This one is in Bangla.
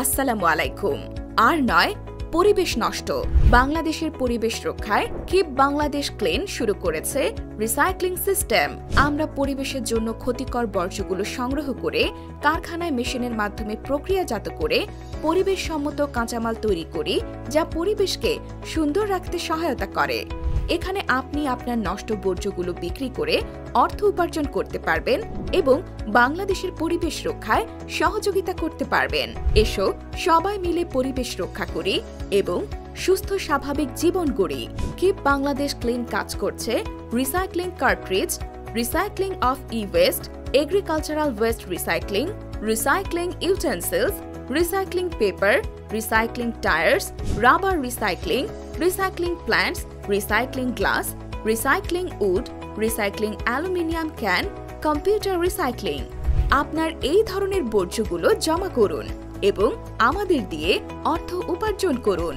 আসসালামু আলাইকুম। আর নয় পরিবেশ নষ্ট। বাংলাদেশের পরিবেশ রক্ষায় কিপ বাংলাদেশ ক্লিন শুরু করেছে রিসাইক্লিং সিস্টেম। আমরা পরিবেশের জন্য ক্ষতিকর বর্জ্যগুলো সংগ্রহ করে কারখানায় মেশিনের মাধ্যমে প্রক্রিয়াজাত করে পরিবেশ সম্মত কাঁচামাল তৈরি করি, যা পরিবেশকে সুন্দর রাখতে সহায়তা করে। এখানে আপনি আপনার নষ্ট বর্জ্যগুলো বিক্রি করে অর্থ উপার্জন করতে পারবেন এবং বাংলাদেশের পরিবেশ রক্ষায় সহযোগিতা করতে পারবেন। এসো সবাই মিলে পরিবেশ রক্ষা করি এবং সুস্থ স্বাভাবিক জীবন গড়ি। কিপ বাংলাদেশ ক্লিন কাজ করছে recycling cartridge, recycling of e-waste, agricultural waste recycling, recycling utensils, recycling paper, recycling tyres, rubber recycling, recycling plants, recycling glass, recycling wood, recycling aluminium can, computer recycling. আপনার এই ধরনের বর্জ্যগুলো জমা করুন এবং আমাদের দিয়ে অর্থ উপার্জন করুন।